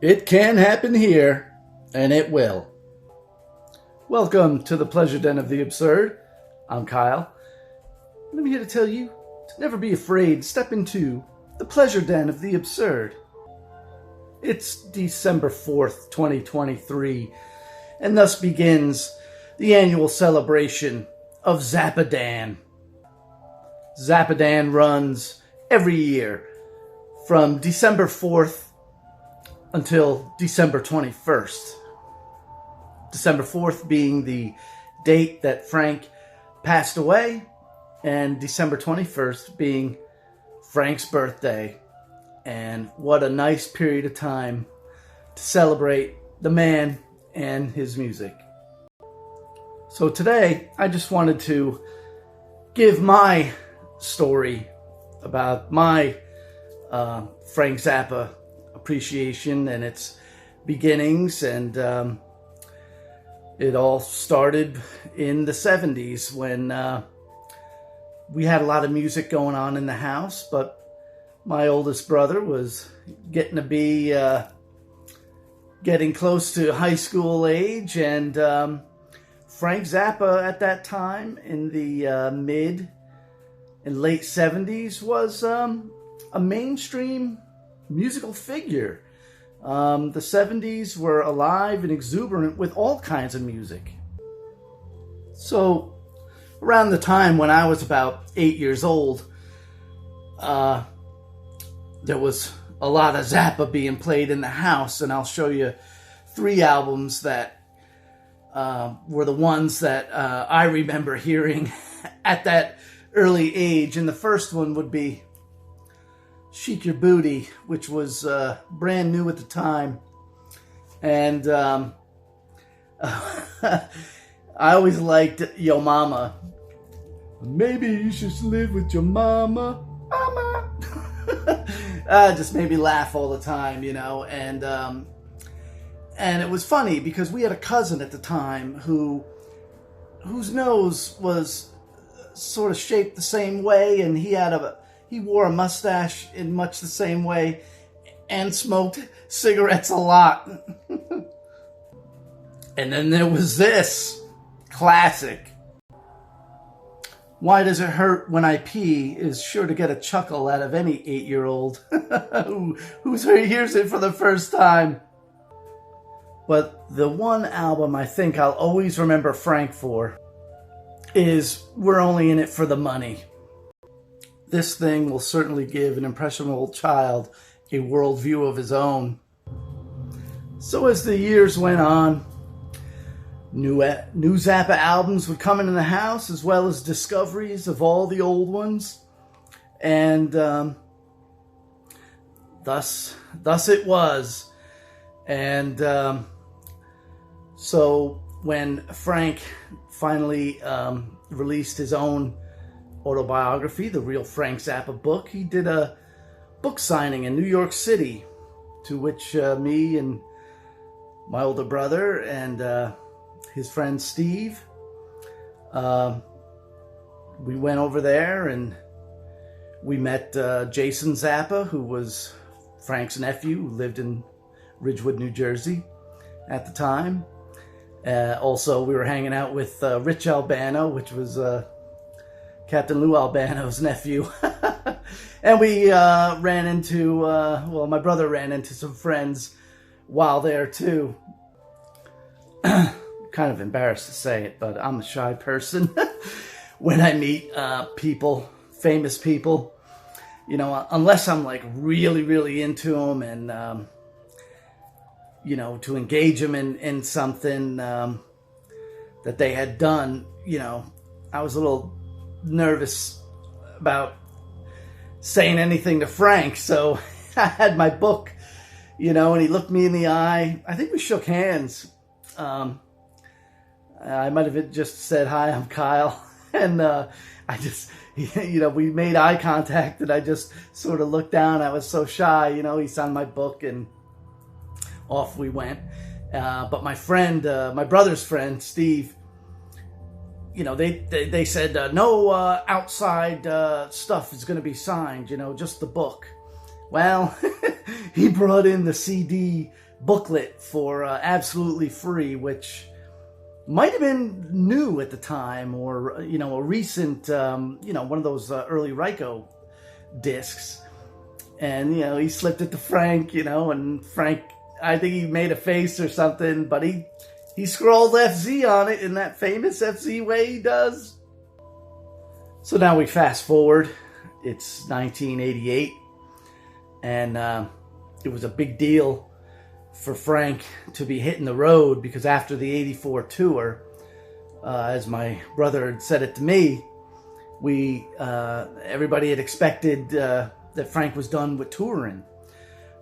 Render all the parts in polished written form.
It can happen here, and it will. Welcome to the Pleasure Den of the Absurd. I'm Kyle, and I'm here to tell you to never be afraid. Step into the Pleasure Den of the Absurd. It's December 4th, 2023, and thus begins the annual celebration of Zappadan. Zappadan runs every year from December 4th until December 21st. December 4th being the date that Frank passed away, and December 21st being Frank's birthday. And what a nice period of time to celebrate the man and his music. So today, I just wanted to give my story about my Frank Zappa appreciation and its beginnings, and it all started in the 70s when we had a lot of music going on in the house, but my oldest brother was getting to be getting close to high school age, and Frank Zappa at that time in the mid and late 70s was a mainstream musical figure. The 70s were alive and exuberant with all kinds of music. So around the time when I was about 8 years old, there was a lot of Zappa being played in the house, and I'll show you 3 albums that were the ones that I remember hearing at that early age. And the first one would be Shake Your Booty, which was brand new at the time. And I always liked Yo Mama. Maybe you should live with your mama. Mama. Just made me laugh all the time, you know. And it was funny because we had a cousin at the time whose nose was sort of shaped the same way, and he wore a mustache in much the same way and smoked cigarettes a lot. And then there was this classic. Why Does It Hurt When I Pee is sure to get a chuckle out of any 8-year-old who hears it for the first time. But the one album I think I'll always remember Frank for is We're Only In It For The Money. This thing will certainly give an impressionable child a worldview of his own. So as the years went on, new Zappa albums would come into the house, as well as discoveries of all the old ones. And thus it was. And so when Frank finally released his own autobiography, The Real Frank Zappa book, he did a book signing in New York City, to which me and my older brother and his friend Steve, we went over there and we met Jason Zappa, who was Frank's nephew, who lived in Ridgewood, New Jersey at the time. Also, we were hanging out with Rich Albano, which was Captain Lou Albano's nephew. And we ran into, my brother ran into some friends while there too. Kind of embarrassed to say it, but I'm a shy person when I meet people, famous people. You know, unless I'm like really, really into them and, you know, to engage them in something that they had done, you know, I was a little nervous about saying anything to Frank. So I had my book, you know, and he looked me in the eye. I think we shook hands. I might have just said, "Hi, I'm Kyle." And I just, you know, we made eye contact, and I just sort of looked down. I was so shy, you know. He signed my book, and off we went. But my friend, my brother's friend, Steve, you know, they said no outside stuff is going to be signed, you know, just the book. Well, he brought in the CD booklet for absolutely free, which might have been new at the time, or a recent one of those early Ryko discs. And he slipped it to Frank, and Frank, I think he made a face or something, but he scrolled FZ on it in that famous FZ way he does. So now we fast forward. It's 1988, and it was a big deal for Frank to be hitting the road, because after the 84 tour, as my brother had said it to me, everybody had expected that Frank was done with touring.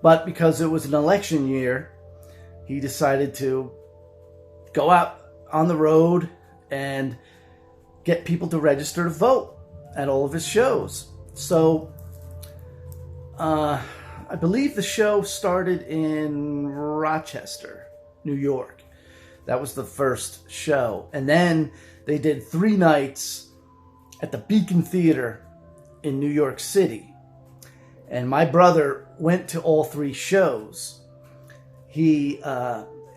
But because it was an election year, he decided to go out on the road and get people to register to vote at all of his shows. So I believe the show started in Rochester, New York. That was the first show. And then they did 3 nights at the Beacon Theater in New York City. And my brother went to all 3 shows. He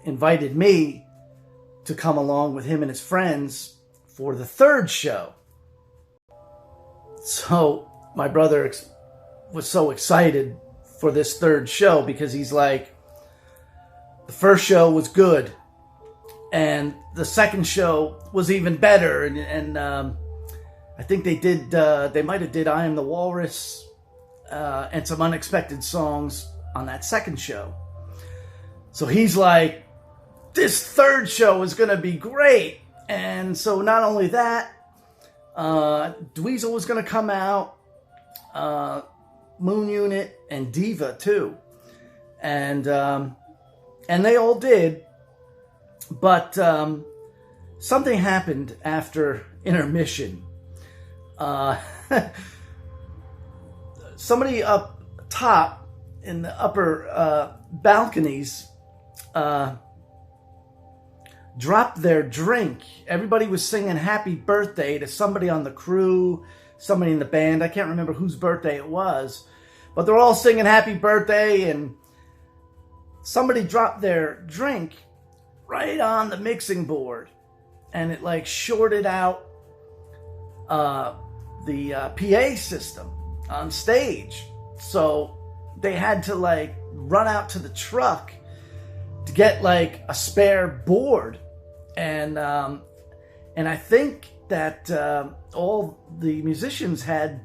invited me to come along with him and his friends for the 3rd show. So my brother was so excited for this 3rd show, because he's like, the first show was good, and the 2nd show was even better. And I think they might have did I Am the Walrus and some unexpected songs on that 2nd show. So he's like, this 3rd show is going to be great. And so not only that, Dweezil was going to come out, Moon Unit, and Diva too. And they all did. But something happened after intermission. Somebody up top in the upper balconies dropped their drink. Everybody was singing happy birthday to somebody on the crew, somebody in the band. I can't remember whose birthday it was, but they're all singing happy birthday, and somebody dropped their drink right on the mixing board, and it like shorted out the PA system on stage. So they had to like run out to the truck to get like a spare board. And I think that all the musicians had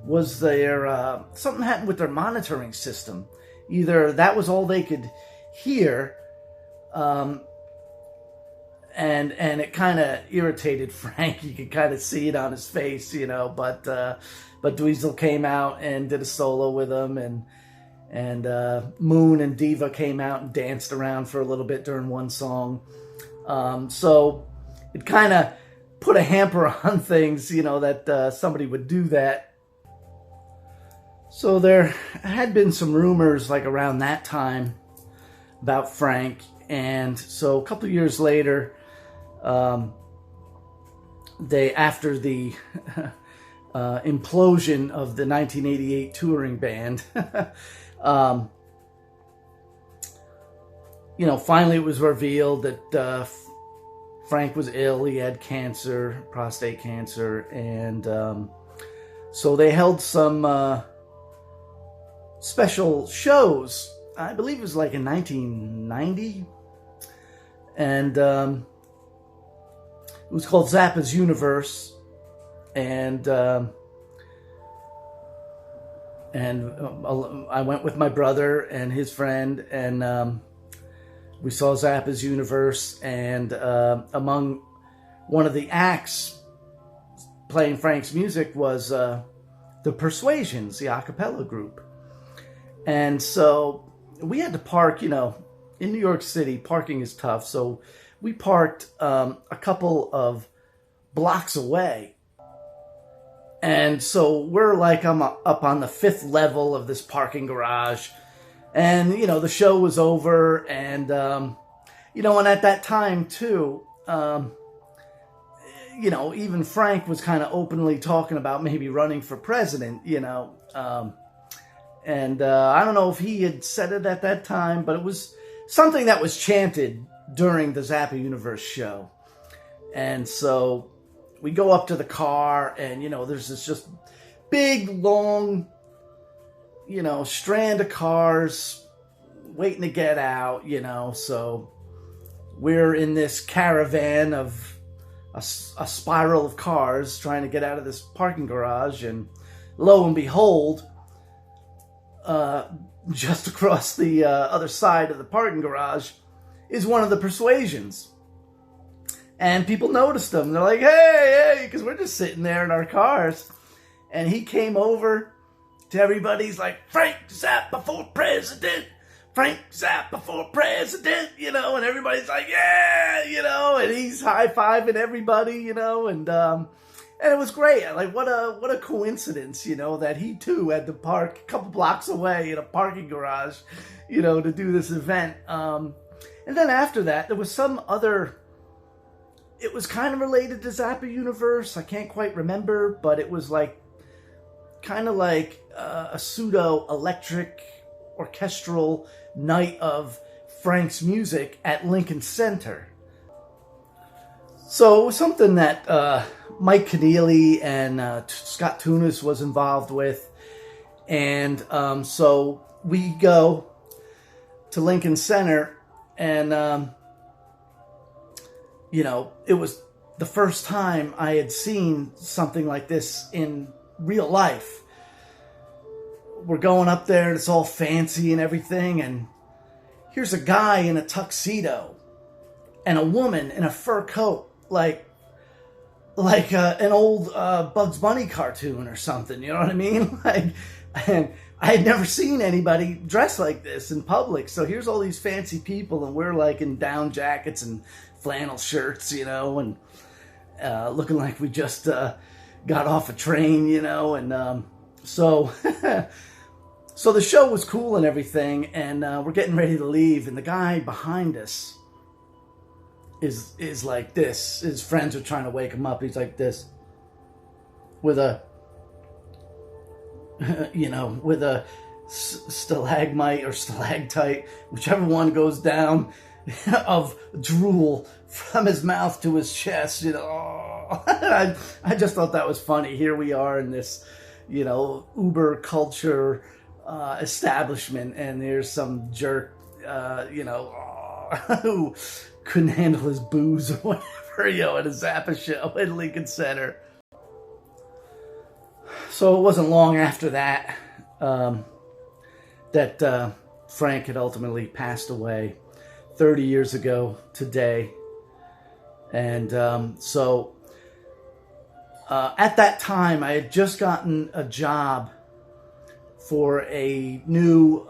was their something happened with their monitoring system. Either that was all they could hear, and it kind of irritated Frank. You could kind of see it on his face, But Dweezil came out and did a solo with him, and Moon and Diva came out and danced around for a little bit during one song. So it kind of put a hamper on things, that somebody would do that. So there had been some rumors like around that time about Frank. And so a couple of years later, after the implosion of the 1988 touring band, finally it was revealed that Frank was ill. He had cancer, prostate cancer, and so they held some special shows. I believe it was like in 1990, and it was called Zappa's Universe, and I went with my brother and his friend, and we saw Zappa's Universe, and among one of the acts playing Frank's music was the Persuasions, the a cappella group. And so we had to park, in New York City, parking is tough. So we parked a couple of blocks away. And so we're like, I'm up on the 5th level of this parking garage. And, the show was over. And, and at that time too, even Frank was kind of openly talking about maybe running for president, And I don't know if he had said it at that time, but it was something that was chanted during the Zappa Universe show. And so we go up to the car, and, there's this just big, long, strand of cars waiting to get out, so we're in this caravan of a spiral of cars trying to get out of this parking garage, and lo and behold, just across the other side of the parking garage is one of the Persuasions. And people noticed him. They're like, hey, because we're just sitting there in our cars. And he came over to everybody. He's like, Frank Zappa for president. Frank Zappa for president, and everybody's like, yeah, and he's high-fiving everybody, and it was great. Like, what a coincidence, that he too had to park a couple blocks away in a parking garage, to do this event. And then after that, there was some other, it was kind of related to Zappa Universe. I can't quite remember, but it was like, kind of like a pseudo-electric orchestral night of Frank's music at Lincoln Center. So it was something that Mike Keneally and Scott Tunis was involved with. And so we go to Lincoln Center, and, it was the first time I had seen something like this in real life. We're going up there, and it's all fancy and everything, and here's a guy in a tuxedo and a woman in a fur coat, like an old Bugs Bunny cartoon or something, you know what I mean? And I had never seen anybody dressed like this in public, so here's all these fancy people, and we're like in down jackets and flannel shirts, and looking like we just got off a train, and so... So the show was cool and everything, and we're getting ready to leave, and the guy behind us is like this. His friends are trying to wake him up. He's like this, with a, with a stalagmite or stalactite, whichever one goes down, of drool from his mouth to his chest. I just thought that was funny. Here we are in this, uber culture establishment, and there's some jerk, who couldn't handle his booze or whatever, at a Zappa show in Lincoln Center. So it wasn't long after that that Frank had ultimately passed away 30 years ago today. And so at that time, I had just gotten a job for a new,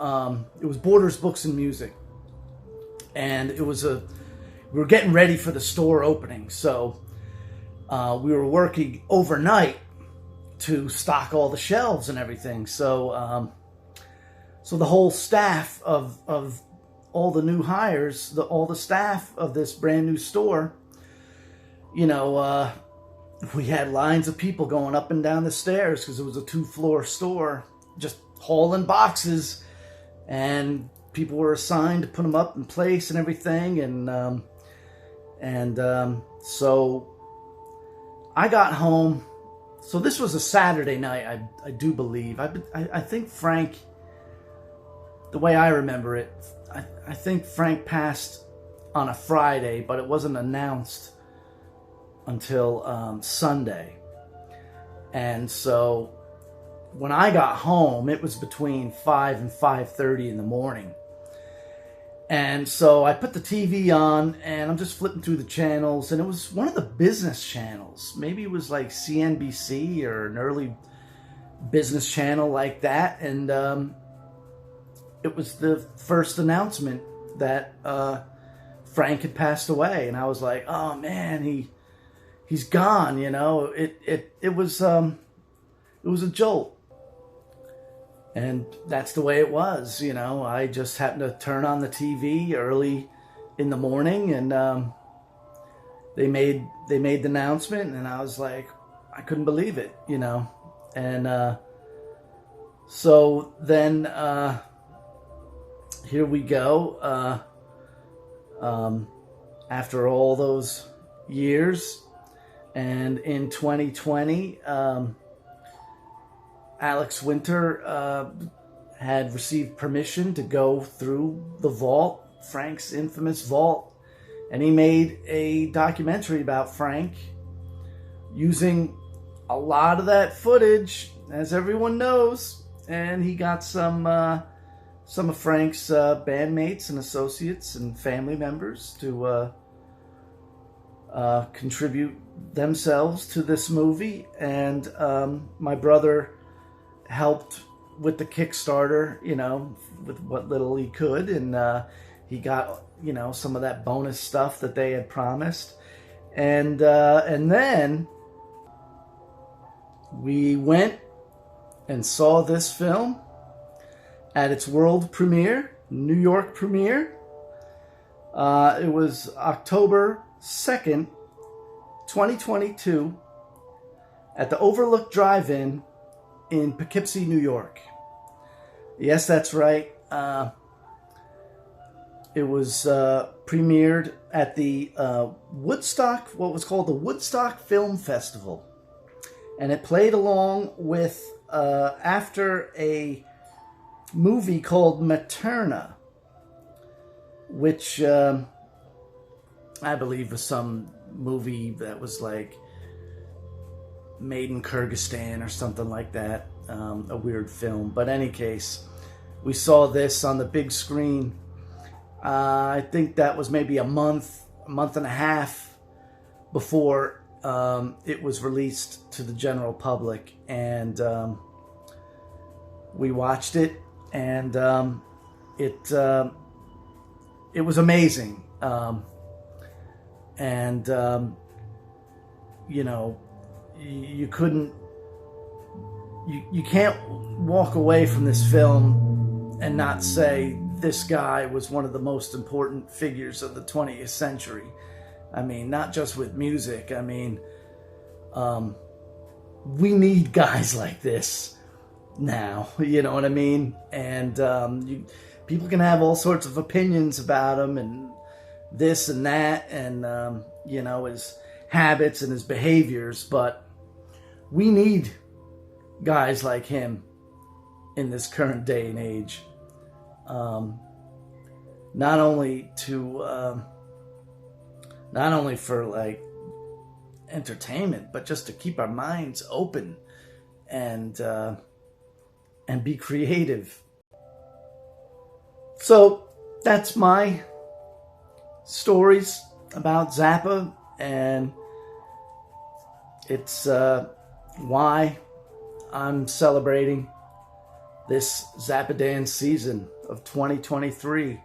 it was Borders Books and Music. And we were getting ready for the store opening. So we were working overnight to stock all the shelves and everything. So so the whole staff of all the new hires, all the staff of this brand new store, we had lines of people going up and down the stairs because it was a 2-floor store, just hauling boxes, and people were assigned to put them up in place and everything. And so I got home. So this was a Saturday night, I do believe. I think Frank, the way I remember it, I think Frank passed on a Friday, but it wasn't announced until Sunday. And so when I got home, it was between 5 and 5:30 in the morning. And so I put the TV on, and I'm just flipping through the channels, and it was one of the business channels. Maybe it was like CNBC or an early business channel like that. And it was the first announcement that Frank had passed away. And I was like, oh man, he's gone, It was a jolt. And that's the way it was, I just happened to turn on the TV early in the morning, and they made the announcement, and I was like, I couldn't believe it, And so then here we go. after all those years. And in 2020, Alex Winter had received permission to go through the vault, Frank's infamous vault, and he made a documentary about Frank using a lot of that footage, as everyone knows. And he got some of Frank's bandmates and associates and family members to contribute themselves to this movie. And my brother helped with the Kickstarter, with what little he could, and he got some of that bonus stuff that they had promised. And then we went and saw this film at its world premiere, New York premiere. It was October 2nd, 2022, at the Overlook Drive-In in Poughkeepsie, New York. Yes, that's right. It was premiered at the Woodstock, what was called the Woodstock Film Festival. And it played along with, after a movie called Materna, which I believe was some movie that was like made in Kyrgyzstan or something like that. A weird film. But in any case, we saw this on the big screen. I think that was maybe a month and a half before it was released to the general public. And we watched it, and it was amazing. You couldn't, you can't walk away from this film and not say this guy was one of the most important figures of the 20th century. I mean, not just with music. I mean, we need guys like this now, you know what I mean? And people can have all sorts of opinions about him and this and that, and his habits and his behaviors, but we need guys like him in this current day and age. Not only for like entertainment, but just to keep our minds open and be creative. So that's my stories about Zappa, and it's why I'm celebrating this Zappadan season of 2023.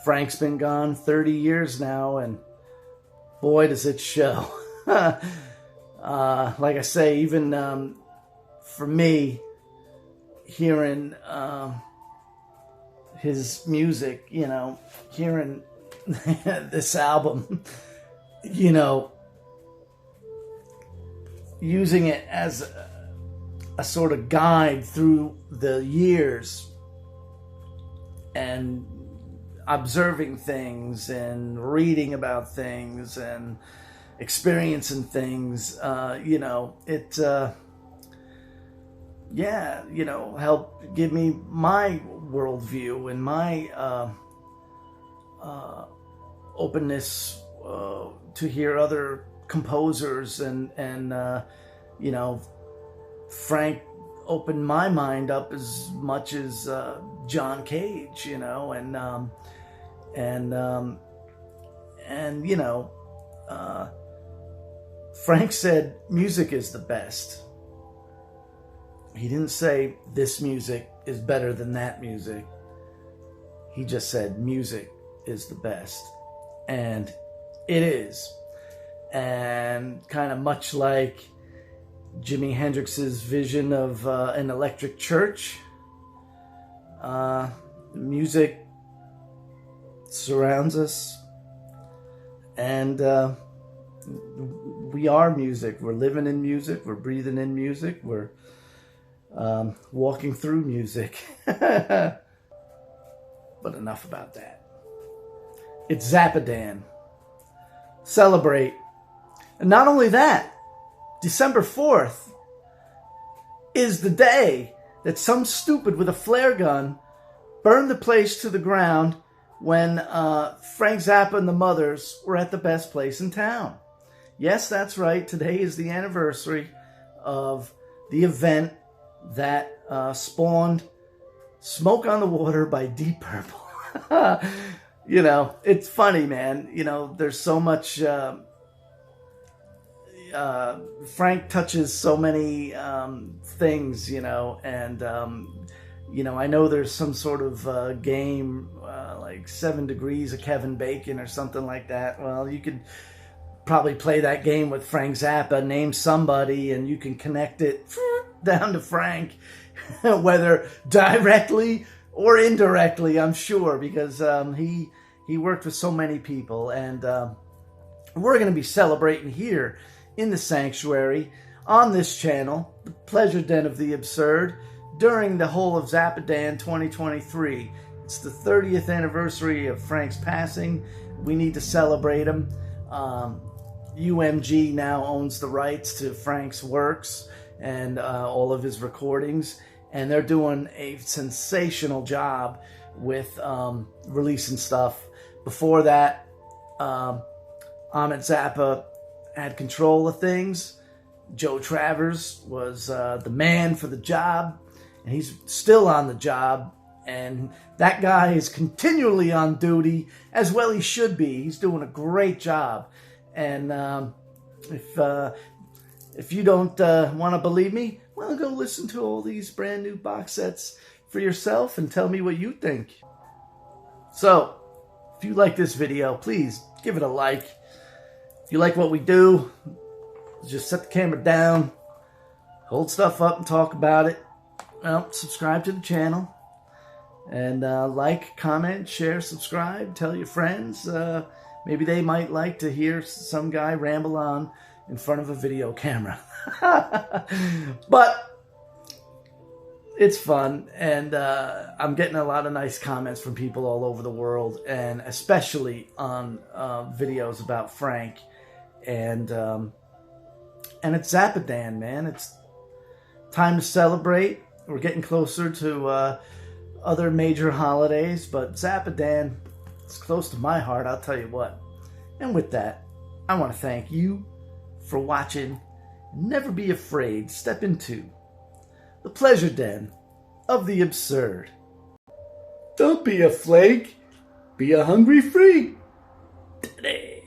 Frank's been gone 30 years now, and boy, does it show. Like I say, even for me, hearing his music, hearing this album, using it as a sort of guide through the years and observing things and reading about things and experiencing things, it helped give me my worldview and my openness to hear other composers, and Frank opened my mind up as much as John Cage, Frank said music is the best. He didn't say this music is better than that music. He just said music is the best. And it is. And kind of much like Jimi Hendrix's vision of an electric church, music surrounds us, and we are music. We're living in music. We're breathing in music. We're walking through music. But enough about that. It's Zappadan. Celebrate. And not only that, December 4th is the day that some stupid with a flare gun burned the place to the ground when Frank Zappa and the Mothers were at the best place in town. Yes, that's right. Today is the anniversary of the event that spawned Smoke on the Water by Deep Purple. You know, it's funny, man. You know, there's so much... Frank touches so many things, you know, and, you know, I know there's some sort of game like 7 Degrees of Kevin Bacon or something like that. Well, you could probably play that game with Frank Zappa, name somebody, and you can connect it down to Frank, whether directly or indirectly, I'm sure, because he worked with so many people. And we're going to be celebrating here in the sanctuary on this channel, the Pleasure Den of the Absurd, during the whole of Zappadan 2023. It's the 30th anniversary of Frank's passing. We need to celebrate him. UMG now owns the rights to Frank's works and all of his recordings, and they're doing a sensational job with releasing stuff. Before that, Ahmet Zappa had control of things. Joe Travers was the man for the job, and he's still on the job, and that guy is continually on duty, as well he should be. He's doing a great job. And if you don't want to believe me, well, go listen to all these brand new box sets for yourself and tell me what you think. So, if you like this video, please give it a like. If you like what we do, just set the camera down, hold stuff up and talk about it. Well, subscribe to the channel. And like, comment, share, subscribe, tell your friends. Maybe they might like to hear some guy ramble on in front of a video camera. But it's fun, and I'm getting a lot of nice comments from people all over the world, and especially on videos about Frank. And it's Zappadan, man. It's time to celebrate. We're getting closer to other major holidays, but Zappadan, it's close to my heart, I'll tell you what. And with that, I want to thank you for watching. Never be afraid. Step into the Pleasure Den of the Absurd. Don't be a flake. Be a hungry freak. Today.